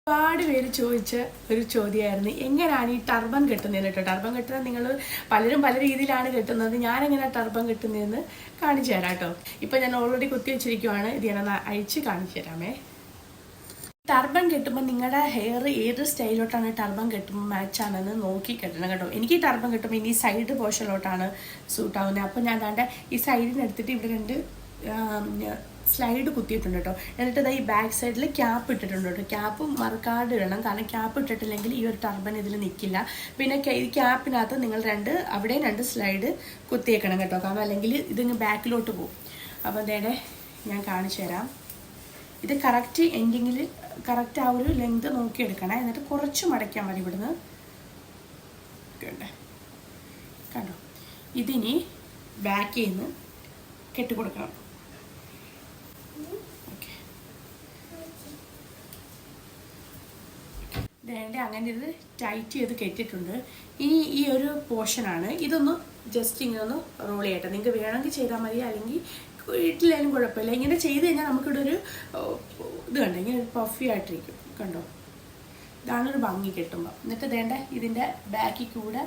ഒരുപാട് പേര് ചോദിച്ച ഒരു ചോദ്യമായിരുന്നു, എങ്ങനെയാണ് ഈ ടർബൻ കെട്ടുന്നതെന്ന് കേട്ടോ. ടർബൻ കെട്ടുന്നത് നിങ്ങൾ പലരും പല രീതിയിലാണ് കെട്ടുന്നത്. ഞാനെങ്ങനെ ടർബൻ കെട്ടുന്നതെന്ന് കാണിച്ചു തരാം കേട്ടോ. ഇപ്പം ഞാൻ ഓൾറെഡി കുത്തി വെച്ചിരിക്കുവാണ്. ഇത് ഞാനൊന്ന് അഴിച്ച് കാണിച്ചു തരാമേ. ടർബൻ കെട്ടുമ്പോൾ നിങ്ങളുടെ ഹെയർ ഏത് സ്റ്റൈലോട്ടാണ് ടർബൻ കെട്ടുമ്പോൾ മാച്ചാണെന്ന് നോക്കി കെട്ടണം കേട്ടോ. എനിക്ക് ടർബൻ കെട്ടുമ്പോൾ ഇനി സൈഡ് പോർഷനിലോട്ടാണ് സൂട്ടാവുന്നത്. അപ്പോൾ ഞാൻ ദാണ്ടെ ഈ സൈഡിനെടുത്തിട്ട് ഇവിടെ രണ്ട് സ്ലൈഡ് കുത്തിയിട്ടുണ്ട് കേട്ടോ. എന്നിട്ട് ഈ ബാക്ക് സൈഡിൽ ക്യാപ്പ് ഇട്ടിട്ടുണ്ട് കേട്ടോ. ക്യാപ്പ് മറക്കാതെ ഇടണം, കാരണം ക്യാപ്പ് ഇട്ടിട്ടില്ലെങ്കിൽ ഈ ഒരു ടർബൻ ഇതിൽ നിൽക്കില്ല. പിന്നെ ഈ ക്യാപ്പിനകത്ത് നിങ്ങൾ അവിടെയും രണ്ട് സ്ലൈഡ് കുത്തിയേക്കണം കേട്ടോ, കാരണം അല്ലെങ്കിൽ ഇതിങ്ങ് ബാക്കിലോട്ട് പോകും. അപ്പോൾ അതേടെ ഞാൻ കാണിച്ചു തരാം. ഇത് കറക്റ്റ് എൻഡിങ്ങിൽ കറക്റ്റ് ആ ഒരു ലെങ്ത് നോക്കിയെടുക്കണേ. എന്നിട്ട് കുറച്ച് മടക്കാൻ മതി ഇവിടുന്ന്. കണ്ടോ, ഇതിനി ബാക്കിൽ നിന്ന് കെട്ടിക്കൊടുക്കണം. വേണ്ട, അങ്ങനെ ഇത് ടൈറ്റ് ചെയ്ത് കെട്ടിയിട്ടുണ്ട്. ഇനി ഈ ഒരു പോർഷനാണ്, ഇതൊന്ന് ജസ്റ്റ് ഇങ്ങനെ ഒന്ന് റോൾ ചെയ്യട്ടെ. നിങ്ങൾക്ക് വേണമെങ്കിൽ ചെയ്താൽ മതി, അല്ലെങ്കിൽ വീട്ടിലായാലും കുഴപ്പമില്ല. ഇങ്ങനെ ചെയ്ത് കഴിഞ്ഞാൽ നമുക്കിവിടെ ഒരു ഇത് കണ്ടോ, ഇങ്ങനെ ഒരു പഫി ആയിട്ടിരിക്കും. കണ്ടോ, ഇതാണൊരു ഭംഗി കിട്ടുമ്പോൾ. എന്നിട്ട് വേണ്ട ഇതിൻ്റെ ബാക്കിൽ കൂടെ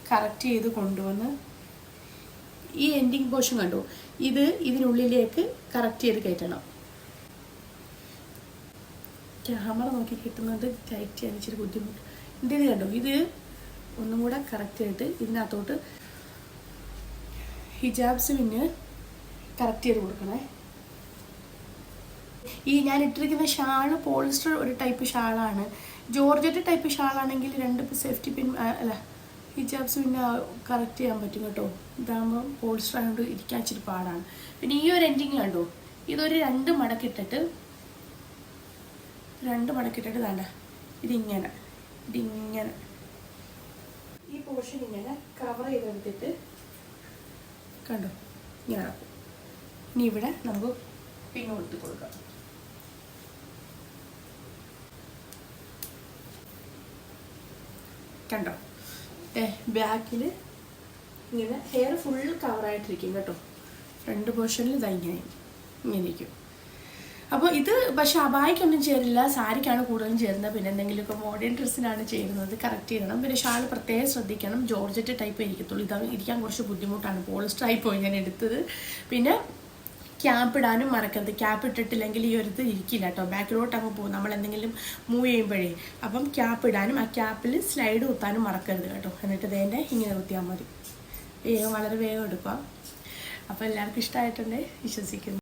കറക്റ്റ് ചെയ്ത് കൊണ്ടുവന്ന് ഈ എൻഡിങ് പോർഷൻ കണ്ടോ, ഇതിനുള്ളിലേക്ക് കറക്റ്റ് ചെയ്ത് കയറ്റണം. ക്യാമറ നോക്കി കിട്ടുന്നത് ടൈറ്റ് ചെയ്യാൻ ഇച്ചിരി ബുദ്ധിമുട്ട്. ഇത് കണ്ടോ, ഇത് ഒന്നും കൂടെ കറക്റ്റ് ആയിട്ട് ഇതിനകത്തോട്ട് ഹിജാബ്സ് പിന്നെ കറക്റ്റ് ചെയ്ത് കൊടുക്കണേ. ഈ ഞാൻ ഇട്ടിരിക്കുന്ന ഷാള് പോളിസ്റ്റർ ഒരു ടൈപ്പ് ഷാളാണ്. ജോർജറ്റ് ടൈപ്പ് ഷാളാണെങ്കിൽ രണ്ട് സേഫ്റ്റി പിൻ അല്ല ഹിജാബ്സ് പിന്നെ കറക്റ്റ് ചെയ്യാൻ പറ്റും കേട്ടോ. ഇതാകുമ്പോൾ പോളിസ്റ്റർ ആയതുകൊണ്ട് ഇരിക്കാൻ ഇച്ചിരി പാടാണ്. പിന്നെ ഈ ഒരു എൻഡിങ് കണ്ടോ, ഇതൊരു രണ്ട് മടക്കിട്ടിട്ട് വേണ്ട ഇതിങ്ങനെ ഈ പോർഷൻ ഇങ്ങനെ കവർ ചെയ്തെടുത്തിട്ട് കണ്ടോ ഇങ്ങനെ. ഇനി ഇവിടെ നമുക്ക് പിൻ കൊടുത്ത് കൊടുക്കാം. കണ്ടോ, ബാക്കിൽ ഇങ്ങനെ ഹെയർ ഫുൾ കവറായിട്ടിരിക്കും കേട്ടോ. ഫ്രണ്ട് പോർഷനിൽ ഇങ്ങനെ ഇരിക്കും. അപ്പോൾ ഇത് പക്ഷെ അബായിക്കൊന്നും ചേരില്ല, സാരിക്കാണ് കൂടുതലും ചേരുന്നത്. പിന്നെ എന്തെങ്കിലുമൊക്കെ മോഡേൺ ഡ്രസ്സിനാണ് ചേരുന്നത്. കറക്റ്റ് ചെയ്യണം. പിന്നെ ഷാൾ പ്രത്യേകം ശ്രദ്ധിക്കണം, ജോർജറ്റ് ടൈപ്പ് ഇരിക്കത്തുള്ളൂ. ഇത് ഇരിക്കാൻ കുറച്ച് ബുദ്ധിമുട്ടാണ്, പോളിസ്റ്റർ ആയിപ്പോയി ഞാൻ എടുത്തത്. പിന്നെ ക്യാപ്പ് ഇടാനും മറക്കരുത്. ക്യാപ്പ് ഇട്ടിട്ടില്ലെങ്കിൽ ഈ ഒരു ഇത് ഇരിക്കില്ല കേട്ടോ, ബാക്കിലോട്ട് അങ്ങ് പോകും നമ്മൾ എന്തെങ്കിലും മൂവ് ചെയ്യുമ്പോഴേ. അപ്പം ക്യാപ്പ് ഇടാനും ആ ക്യാപ്പിൽ സ്ലൈഡ് കുത്താനും മറക്കരുത് കേട്ടോ. എന്നിട്ട് വേണ്ട ഇങ്ങനെ കുത്തിയാൽ മതി. വളരെ വേഗം എടുക്കുക. അപ്പോൾ എല്ലാവർക്കും ഇഷ്ടമായിട്ടുണ്ടേ വിശ്വസിക്കുന്നു.